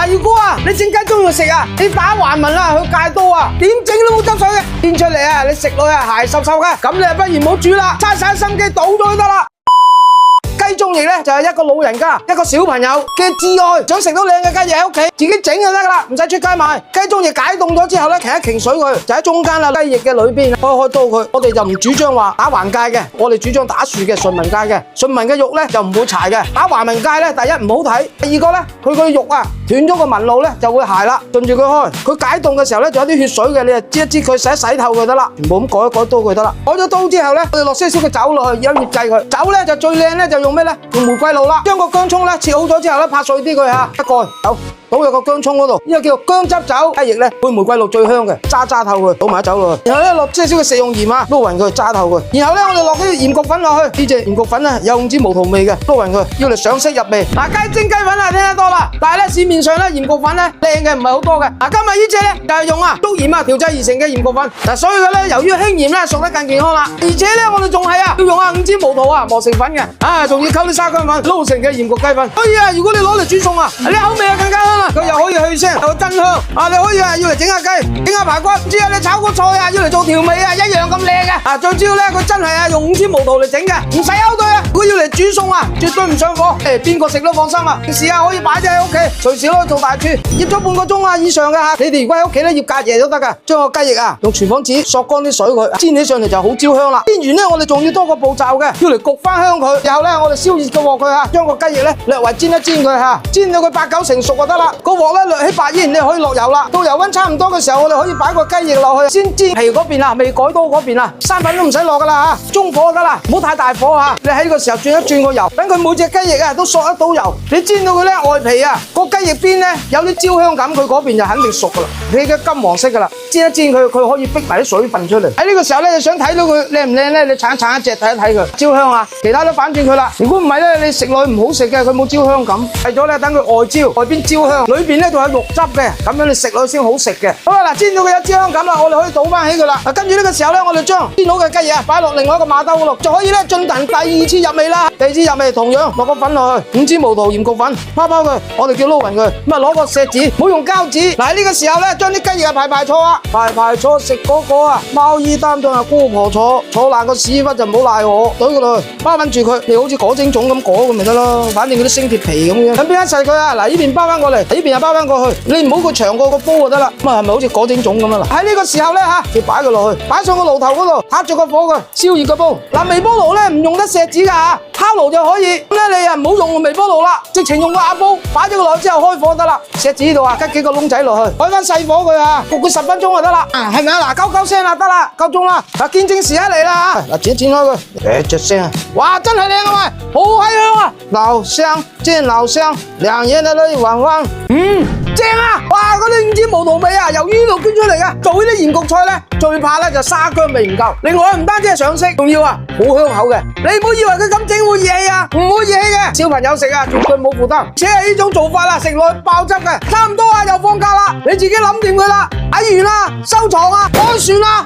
嗱，如果啊你整雞中意食啊，你打橫紋啊去戒刀啊，點整都冇汁水嘅，煎出嚟啊你食落去係濕濕嘅，咁你不如唔好煮啦，嘥晒心機倒咗佢得啦。雞中翼咧就係一個老人家、一個小朋友嘅至愛，想食到靚嘅雞翼喺屋企自己整就得噶啦，唔使出街買。雞中翼解凍咗之後咧，擎一擎水佢，就喺中間啦，雞翼嘅裏邊開刀佢。我哋就唔主張話打橫界嘅，我哋主張打豎嘅順紋界嘅。順紋嘅肉咧就唔會柴嘅，打橫紋界咧第一唔好睇，第二個咧佢個肉啊斷咗個紋路咧就會鞋啦。順住佢開，佢解凍嘅時候咧仲有啲血水嘅，你就擠一擠佢洗透佢得啦，唔好咁改一改刀佢得啦。改咗刀之後咧，我哋落少少嘅酒落去，有醃製佢。酒咧就最靚咧就用咩咧？用玫瑰露啦，將個薑葱咧切好咗之後咧，拍碎啲佢吓，一蓋倒入個薑葱嗰度，呢個叫做薑汁酒。雞翼咧配玫瑰露最香嘅，揸透佢，倒埋酒落去，然後咧落少少嘅食用鹽啊，撈勻佢，揸透佢。然後咧我哋落啲鹽焗粉落去，呢隻鹽焗粉啊有5支無桃味嘅，撈勻佢，要嚟上色入味。嗱，雞蒸雞粉啊聽得多啦，但係咧市面上咧鹽焗粉咧靚嘅唔係好多嘅。嗱，今日呢隻咧就係用竹鹽啊調製而成嘅鹽焗粉。嗱，所以嘅咧由於輕鹽咧熟得更健康啦，而且咧我哋仲係要用5支無桃啊磨成粉嘅，仲要溝啲沙薑粉撈成嘅鹽焗雞粉。所以啊，如果你攞嚟煮餸啊，你口味啊更加香啦，佢又可以去腥又增香啊！你可以啊要嚟整下雞、整下排骨，唔知啊你炒個菜啊要嚟做調味啊一樣咁靚嘅。最主要咧佢真係啊用5支無桃嚟整嘅，唔使勾兌啊！如果要嚟煮餸啊，絕對唔上火，邊個食都放心啊！平時啊可以擺咗喺屋企，隨時攞去做大廚，醃咗半個鐘啊以上嘅吓。你哋如果喺屋企咧醃隔夜都得噶，將個雞翼啊用廚房紙索乾啲水佢，煎起上嚟就好焦香啦。煎完咧我哋仲要多個步驟嘅，要嚟焗翻香佢。然後咧我哋燒熱個鑊佢吓，將個雞翼咧略為煎一煎佢吓，煎到佢8、9成熟就得啦。個鑊咧略起白煙，你可以落油啦。到油溫差唔多嘅時候，我哋可以擺個雞翼落去，先煎皮嗰邊啊，未改刀嗰邊啊，生粉都唔使落噶啦吓，中火就得啦，唔好太大火吓。你喺個時候轉一轉個油，等佢每隻雞翼啊都索得到油。你煎到佢咧外皮啊個雞翼邊咧有啲焦香感，佢嗰邊就肯定熟噶啦，你嘅金黃色噶啦。煎一煎佢，佢可以逼埋啲水分出嚟。喺呢個時候咧，你想睇到佢靚唔靚咧，你鏟一隻睇一睇佢焦香啊，其他都反轉佢啦。如果唔係咧，你食落去唔好食嘅，佢冇焦香感。為咗咧等佢外焦，外邊焦香，裏邊咧仲有肉汁嘅，咁樣你食落去先好食嘅。好啦，嗱，煎到佢有焦香感啦，我哋可以倒翻起佢啦。跟住呢個時候咧，我哋將煎好嘅雞翼啊擺落另外一個馬兜嗰度，就可以咧進行第2次入味啦。第2次入味同樣落個粉落去，5支無桃鹽焗粉，拋佢，我哋叫撈勻佢。咁啊攞個錫紙，唔好用膠紙。嗱，喺呢個時候咧，將啲雞翼啊排坐啊，排坐食嗰個啊，貓衣擔當啊，姑婆坐爛個屎忽就唔好賴我，懟佢落去，包緊住佢，你好似裹蒸粽咁裹佢咪得咯，反正佢都升鐵皮咁樣。咁邊一細佢啊？嗱，呢邊包翻過嚟，呢邊又包翻過去，你唔好佢長過個煲就得啦。咁啊，係咪好似裹蒸粽咁啊？喺呢個時候咧吓，你擺佢落去，擺上個爐頭嗰度，撻住個火佢，燒熱個煲。嗱，微波爐咧唔用得錫紙噶吓，烤爐就可以。咁咧你啊唔好用微波爐啦，直情用個瓦煲，擺咗佢落去之後開火得啦。錫紙呢度啊，吉幾個窿仔落去，開翻細火佢啊，焗佢10分鐘就得啦。係咪啊？嗱，鳩聲啦，得啦，夠鐘啦。嗱，見證時一嚟啦，嗱，剪開佢，隻聲啊，哇，真係靚啊喂，好閪香啊，老香見老香，2年的淚汪汪，正啊！哇，嗰啲5支無桃味啊，由呢度捐出嚟嘅。做呢啲鹽焗菜咧，最怕咧就沙薑味唔夠。另外唔單止係上色，仲要啊好香口嘅。你唔好以為佢咁整會熱氣啊，唔會熱氣嘅。小朋友食啊，絕對冇負擔。而且係呢種做法啦，食落去爆汁嘅。差唔多啊，又放假啦，你自己諗掂佢啦。睇完啦，收藏啊，安算啦。